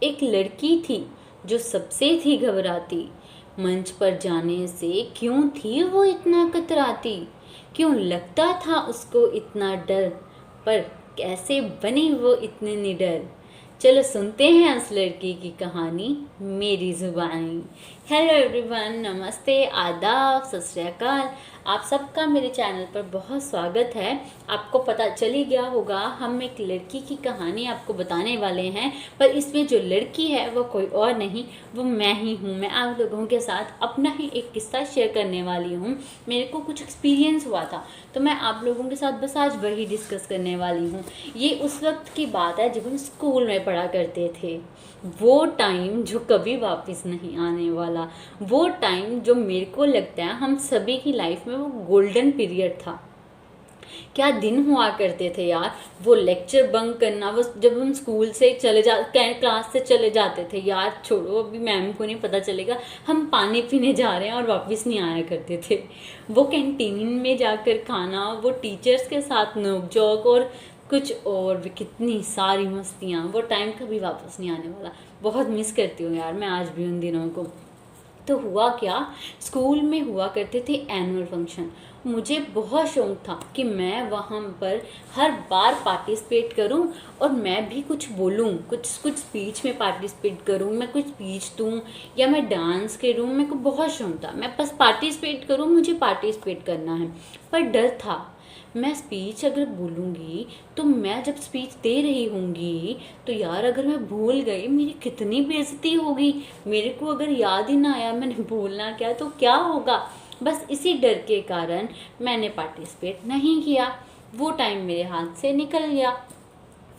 एक लड़की थी जो सबसे थी घबराती। मंच पर जाने से क्यों थी वो इतना कतराती। क्यों लगता था उसको इतना डर, पर कैसे बनी वो इतने निडर। चलो सुनते हैं उस लड़की की कहानी मेरी जुबानी। हेलो एवरीवन, नमस्ते, आदाब, सत श्री अकाल। आप सबका मेरे चैनल पर बहुत स्वागत है। आपको पता चल ही गया होगा, हम एक लड़की की कहानी आपको बताने वाले हैं, पर इसमें जो लड़की है वो कोई और नहीं, वो मैं ही हूँ। मैं आप लोगों के साथ अपना ही एक किस्सा शेयर करने वाली हूँ। मेरे को कुछ एक्सपीरियंस हुआ था, तो मैं आप लोगों के साथ बस आज वही डिस्कस करने वाली हूँ। ये उस वक्त की बात है जब हम स्कूल में पढ़ा करते थे। वो टाइम जो कभी वापस नहीं आने वाला, वो टाइम जो मेरे को लगता है हम सभी की लाइफ में वो गोल्डन पीरियड था। क्या दिन हुआ करते थे यार। वो लेक्चर बंक करना, वो जब हम स्कूल से चले जा क्लास से चले जाते थे, यार छोड़ो अभी मैम को नहीं पता चलेगा, हम पानी पीने जा रहे हैं और वापस नहीं आया करते थे। वो कैंटीन में जाकर खाना, वो टीचर्स के साथ नोक झोंक और कुछ और भी कितनी सारी मस्तियाँ। वो टाइम कभी वापस नहीं आने वाला। बहुत मिस करती हूँ यार मैं आज भी उन दिनों को। तो हुआ क्या, स्कूल में हुआ करते थे एनुअल फंक्शन। मुझे बहुत शौक था कि मैं वहाँ पर हर बार पार्टिसिपेट करूँ और मैं भी कुछ बोलूँ, कुछ कुछ स्पीच में पार्टिसिपेट करूँ, मैं कुछ स्पीच दूँ या मैं डांस करूँ। मेरे को बहुत शौक था मैं बस पार्टिसिपेट करूँ, मुझे पार्टिसिपेट करना है। पर डर था, मैं स्पीच अगर बोलूँगी तो मैं जब स्पीच दे रही होंगी तो यार अगर मैं भूल गई मेरी कितनी बेइज्जती होगी। मेरे को अगर याद ही ना आया मैंने बोलना क्या तो क्या होगा। बस इसी डर के कारण मैंने पार्टिसिपेट नहीं किया। वो टाइम मेरे हाथ से निकल गया।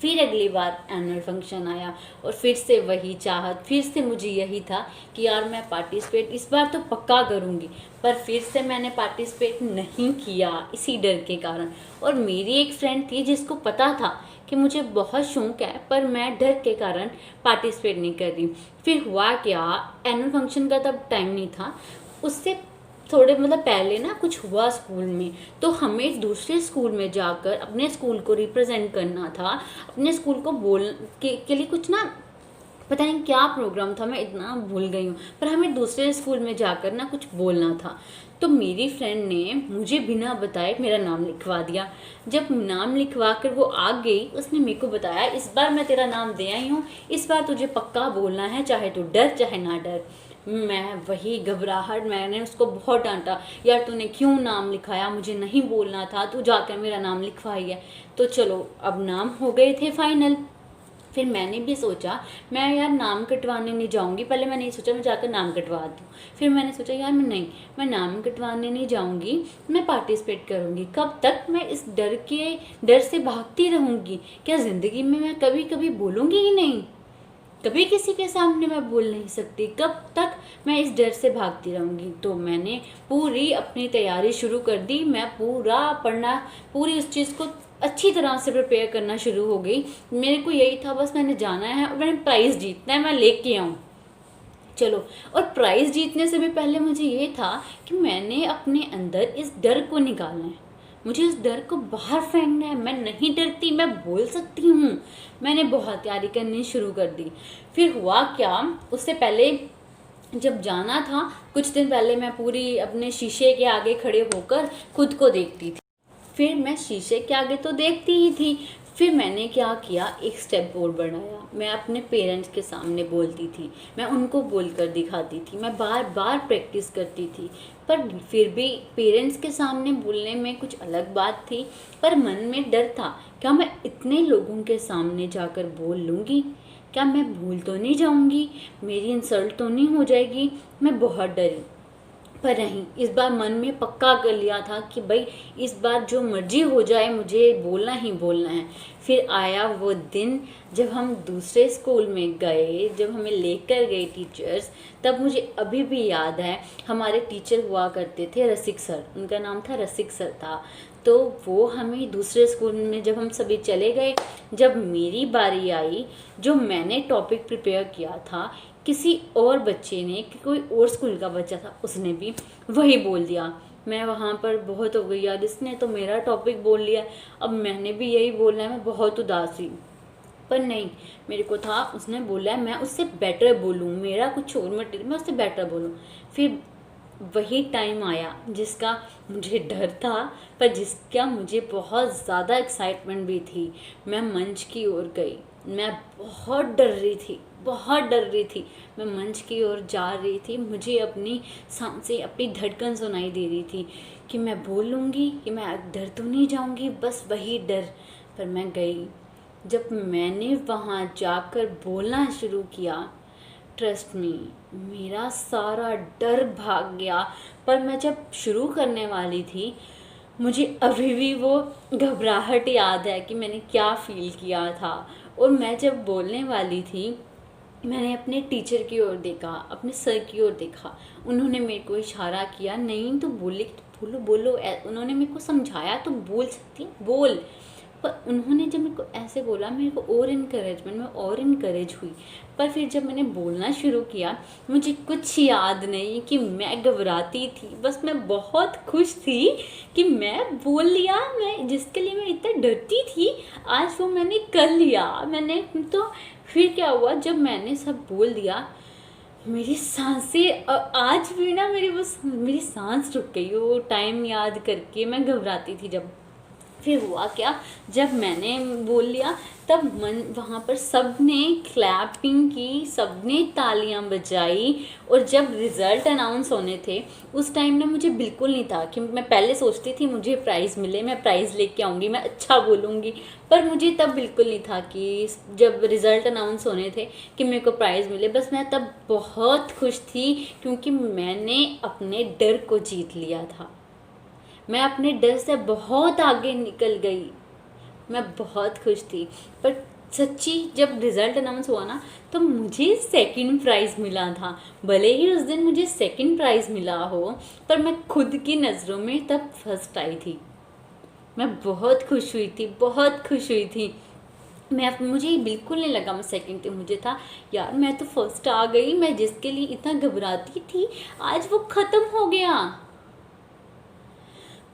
फिर अगली बार एनुअल फंक्शन आया और फिर से वही चाहत, फिर से मुझे यही था कि यार मैं पार्टिसिपेट इस बार तो पक्का करूँगी। पर फिर से मैंने पार्टिसिपेट नहीं किया इसी डर के कारण। और मेरी एक फ्रेंड थी जिसको पता था कि मुझे बहुत शौक है, पर मैं डर के कारण पार्टिसिपेट नहीं कर रही। फिर हुआ क्या, एनुअल फंक्शन का तब टाइम नहीं था, उससे थोड़े पहले ना कुछ हुआ स्कूल में। तो हमें दूसरे स्कूल में जाकर अपने स्कूल को रिप्रेजेंट करना था, अपने स्कूल को बोल के लिए कुछ ना, पता नहीं क्या प्रोग्राम था, मैं इतना भूल गई हूँ, पर हमें दूसरे स्कूल में जाकर ना कुछ बोलना था। तो मेरी फ्रेंड ने मुझे बिना बताए मेरा नाम लिखवा दिया। जब नाम लिखवा कर वो आ गई, उसने मेरे को बताया इस बार मैं तेरा नाम दे आई हूँ, इस बार तुझे पक्का बोलना है, चाहे तू डर चाहे ना डर। मैं वही घबराहट, मैंने उसको बहुत डांटा, यार तूने क्यों नाम लिखाया, मुझे नहीं बोलना था, तू जाकर मेरा नाम लिखवाई है। तो चलो अब नाम हो गए थे फाइनल। फिर मैंने भी सोचा मैं यार नाम कटवाने नहीं जाऊंगी। पहले मैंने सोचा मैं जाकर नाम कटवा दूँ, फिर मैंने सोचा यार मैं नाम कटवाने नहीं जाऊंगी, मैं पार्टिसिपेट करूंगी। कब तक मैं इस डर से भागती रहूंगी। क्या ज़िंदगी में मैं कभी कभी बोलूंगी ही नहीं, कभी किसी के सामने मैं बोल नहीं सकती, कब तक मैं इस डर से भागती रहूंगी। तो मैंने पूरी अपनी तैयारी शुरू कर दी। मैं पूरा पढ़ना, पूरी उस चीज़ को अच्छी तरह से प्रिपेयर करना शुरू हो गई। मेरे को यही था बस मैंने जाना है और मैंने प्राइज़ जीतना है, मैं लेके आऊँ। चलो, और प्राइज़ जीतने से भी पहले मुझे ये था कि मैंने अपने अंदर इस डर को निकालना है, मुझे इस डर को बाहर फेंकना है। मैं नहीं डरती, मैं बोल सकती हूँ। मैंने बहुत तैयारी करनी शुरू कर दी। फिर हुआ क्या, उससे पहले जब जाना था कुछ दिन पहले मैं पूरी अपने शीशे के आगे खड़े होकर खुद को देखती थी। फिर मैं शीशे के आगे तो देखती ही थी, फिर मैंने क्या किया, एक स्टेप बोर्ड बनाया। मैं अपने पेरेंट्स के सामने बोलती थी, मैं उनको बोलकर दिखाती थी, मैं बार बार प्रैक्टिस करती थी। पर फिर भी पेरेंट्स के सामने बोलने में कुछ अलग बात थी, पर मन में डर था, क्या मैं इतने लोगों के सामने जाकर बोल लूँगी, क्या मैं भूल तो नहीं जाऊँगी, मेरी इंसल्ट तो नहीं हो जाएगी। मैं बहुत डरी, पर नहीं, इस बार मन में पक्का कर लिया था कि भाई इस बार जो मर्जी हो जाए मुझे बोलना ही बोलना है। फिर आया वो दिन जब हम दूसरे स्कूल में गए, जब हमें लेकर गए टीचर्स। तब मुझे अभी भी याद है, हमारे टीचर हुआ करते थे रसिक सर, उनका नाम था रसिक सर था। तो वो हमें दूसरे स्कूल में जब हम सभी चले गए, जब मेरी बारी आई, जो मैंने टॉपिक प्रिपेयर किया था, किसी और बच्चे ने, कि कोई और स्कूल का बच्चा था, उसने भी वही बोल दिया। मैं वहाँ पर बहुत हो गई, यार इसने तो मेरा टॉपिक बोल लिया, अब मैंने भी यही बोलना है। मैं बहुत उदास हुई, पर नहीं, मेरे को था उसने बोला मैं उससे बेटर बोलूँ, मेरा कुछ और मटेरियल, मैं उससे बेटर बोलूँ। फिर वही टाइम आया जिसका मुझे डर था, पर जिसका मुझे बहुत ज़्यादा एक्साइटमेंट भी थी। मैं मंच की ओर गई, मैं बहुत डर रही थी, बहुत डर रही थी। मैं मंच की ओर जा रही थी, मुझे अपनी सांसें, अपनी धड़कन सुनाई दे रही थी कि मैं बोलूँगी, कि मैं डर तो नहीं जाऊँगी, बस वही डर। पर मैं गई। जब मैंने वहाँ जाकर बोलना शुरू किया, ट्रस्ट मी, मेरा सारा डर भाग गया। पर मैं जब शुरू करने वाली थी, मुझे अभी भी वो घबराहट याद है कि मैंने क्या फ़ील किया था। और मैं जब बोलने वाली थी, मैंने अपने टीचर की ओर देखा, अपने सर की ओर देखा। उन्होंने मेरे को इशारा किया, नहीं तो बोले, बोलो बोलो। उन्होंने मेरे को समझाया, तो बोल सकती है, बोल। पर उन्होंने जब मेरे को ऐसे बोला, मेरे को और इनकरेजमेंट में और इनकरेज हुई। पर फिर जब मैंने बोलना शुरू किया, मुझे कुछ याद नहीं कि मैं घबराती थी, बस मैं बहुत खुश थी कि मैं बोल लिया। मैं जिसके लिए मैं इतना डरती थी, आज वो मैंने कर लिया। मैंने तो फिर क्या हुआ, जब मैंने सब बोल दिया, मेरी सांसें आज भी ना, मेरी सांस रुक गई वो टाइम याद करके। मैं घबराती थी जब। फिर हुआ क्या, जब मैंने बोल लिया, तब वहाँ पर सब ने क्लैपिंग की, सब ने तालियां बजाई। और जब रिज़ल्ट अनाउंस होने थे, उस टाइम ना मुझे बिल्कुल नहीं था कि मैं पहले सोचती थी मुझे प्राइज़ मिले, मैं प्राइज़ लेके आऊँगी, मैं अच्छा बोलूँगी। पर मुझे तब बिल्कुल नहीं था कि जब रिज़ल्ट अनाउंस होने थे कि मेरे को प्राइज़ मिले। बस मैं तब बहुत खुश थी, क्योंकि मैंने अपने डर को जीत लिया था। मैं अपने डर से बहुत आगे निकल गई। मैं बहुत खुश थी। पर सच्ची जब रिज़ल्ट अनाउंस हुआ ना, तो मुझे सेकंड प्राइज़ मिला था। भले ही उस दिन मुझे सेकंड प्राइज़ मिला हो, पर मैं खुद की नज़रों में तब फर्स्ट आई थी। मैं बहुत खुश हुई थी, बहुत खुश हुई थी। मुझे बिल्कुल नहीं लगा मैं सेकंड थी। मुझे था यार मैं तो फर्स्ट आ गई। मैं जिसके लिए इतना घबराती थी, आज वो ख़त्म हो गया।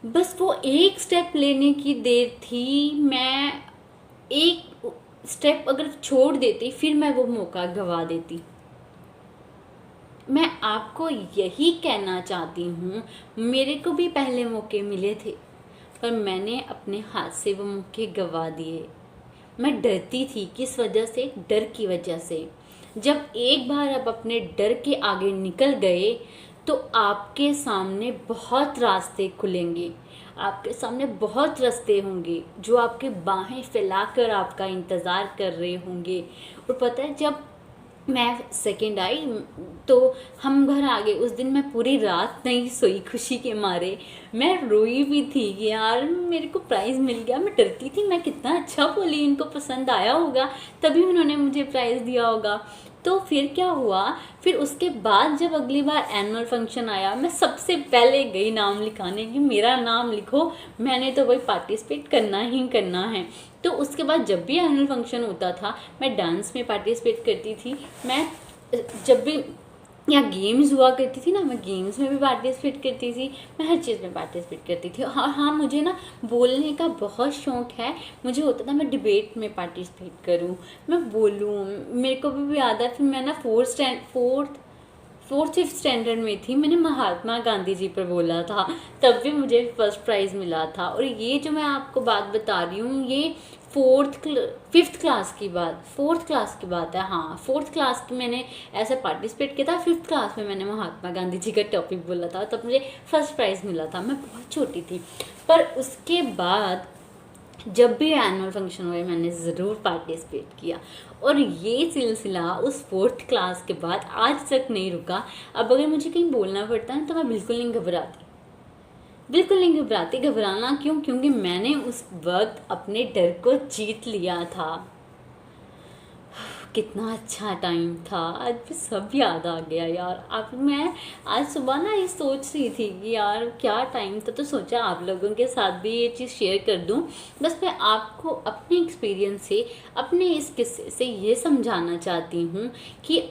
बस वो एक स्टेप लेने की देर थी। मैं एक स्टेप अगर छोड़ देती, फिर मैं वो मौका गवा देती। मैं आपको यही कहना चाहती हूँ, मेरे को भी पहले मौके मिले थे, पर मैंने अपने हाथ से वो मौके गवा दिए। मैं डरती थी, किस वजह से? डर की वजह से। जब एक बार आप अपने डर के आगे निकल गए, तो आपके सामने बहुत रास्ते खुलेंगे, आपके सामने बहुत रास्ते होंगे जो आपके बाहें फैलाकर आपका इंतज़ार कर रहे होंगे। और पता है, जब मैं सेकंड आई तो हम घर आ गए। उस दिन मैं पूरी रात नहीं सोई खुशी के मारे। मैं रोई भी थी कि यार मेरे को प्राइज़ मिल गया। मैं डरती थी मैं कितना अच्छा बोली, इनको पसंद आया होगा, तभी उन्होंने मुझे प्राइज़ दिया होगा। तो फिर क्या हुआ, फिर उसके बाद जब अगली बार एनुअल फंक्शन आया, मैं सबसे पहले गई नाम लिखाने की, मेरा नाम लिखो, मैंने तो भाई पार्टिसिपेट करना ही करना है। तो उसके बाद जब भी एनुअल फंक्शन होता था, मैं डांस में पार्टिसिपेट करती थी। मैं जब भी यहाँ गेम्स हुआ करती थी ना, मैं गेम्स में भी पार्टिसिपेट करती थी। मैं हर चीज़ में पार्टिसिपेट करती थी। हाँ हाँ, मुझे ना बोलने का बहुत शौक़ है। मुझे होता था मैं डिबेट में पार्टिसिपेट करूँ, मैं बोलूँ। मेरे को भी याद है, फिर मैं ना फोर्थ फिफ्थ स्टैंडर्ड में थी, मैंने महात्मा गांधी जी पर बोला था, तब भी मुझे फर्स्ट प्राइज़ मिला था। और ये जो मैं आपको बात बता रही हूँ, ये फिफ्थ क्लास की बात है। हाँ, फोर्थ क्लास की मैंने ऐसे पार्टिसिपेट किया था। फिफ्थ क्लास में मैंने महात्मा गांधी जी का टॉपिक बोला था, तब मुझे फर्स्ट प्राइज़ मिला था। मैं बहुत छोटी थी। पर उसके बाद जब भी एनुअल फंक्शन हुए, मैंने ज़रूर पार्टिसिपेट किया। और ये सिलसिला उस फोर्थ क्लास के बाद आज तक नहीं रुका। अब अगर मुझे कहीं बोलना पड़ता है तो मैं बिल्कुल नहीं घबराती, बिल्कुल नहीं घबराती। घबराना क्यों? क्योंकि मैंने उस वक्त अपने डर को जीत लिया था। कितना अच्छा टाइम था, आज भी सब याद आ गया यार। अब मैं आज सुबह ना ये सोच रही थी कि यार क्या टाइम था, तो सोचा आप लोगों के साथ भी ये चीज़ शेयर कर दूं। बस मैं आपको अपने एक्सपीरियंस से, अपने इस किस्से से ये समझाना चाहती हूँ कि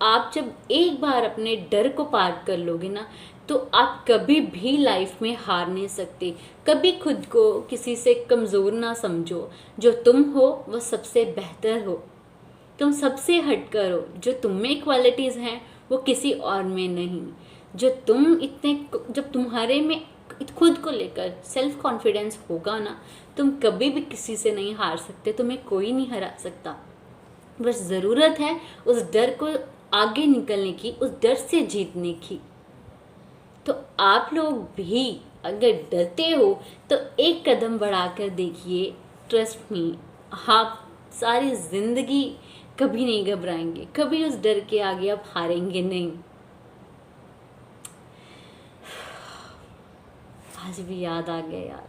आप जब एक बार अपने डर को पार कर लोगे ना, तो आप कभी भी लाइफ में हार नहीं सकते। कभी खुद को किसी से कमज़ोर ना समझो। जो तुम हो वो सबसे बेहतर हो। तुम सबसे हटकर हो। जो तुम में क्वालिटीज़ हैं वो किसी और में नहीं। जो तुम इतने जब तुम्हारे में खुद को लेकर सेल्फ कॉन्फिडेंस होगा ना, तुम कभी भी किसी से नहीं हार सकते। तुम्हें कोई नहीं हरा सकता। बस ज़रूरत है उस डर को आगे निकलने की, उस डर से जीतने की। तो आप लोग भी अगर डरते हो तो एक कदम बढ़ाकर देखिए। ट्रस्ट मी, आप सारी ज़िंदगी कभी नहीं घबराएंगे, कभी उस डर के आगे आप हारेंगे नहीं। आज भी याद आ गया यार।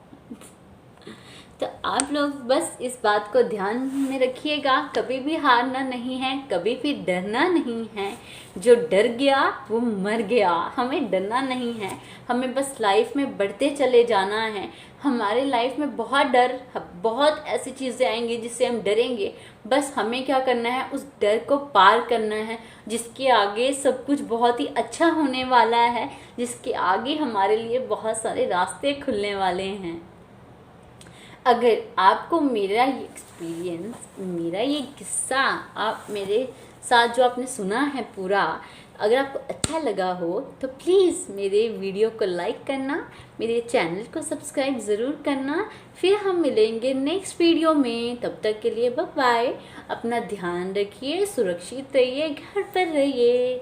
तो आप लोग बस इस बात को ध्यान में रखिएगा, कभी भी हारना नहीं है, कभी भी डरना नहीं है। जो डर गया वो मर गया। हमें डरना नहीं है, हमें बस लाइफ में बढ़ते चले जाना है। हमारे लाइफ में बहुत ऐसी चीज़ें आएंगी जिससे हम डरेंगे। बस हमें क्या करना है, उस डर को पार करना है। जिसके आगे सब कुछ बहुत ही अच्छा होने वाला है, जिसके आगे हमारे लिए बहुत सारे रास्ते खुलने वाले हैं। अगर आपको मेरा ये एक्सपीरियंस, मेरा ये किस्सा, आप मेरे साथ जो आपने सुना है पूरा, अगर आपको अच्छा लगा हो तो प्लीज़ मेरे वीडियो को लाइक करना, मेरे चैनल को सब्सक्राइब ज़रूर करना। फिर हम मिलेंगे नेक्स्ट वीडियो में। तब तक के लिए बाय बाय। अपना ध्यान रखिए, सुरक्षित रहिए, घर पर रहिए।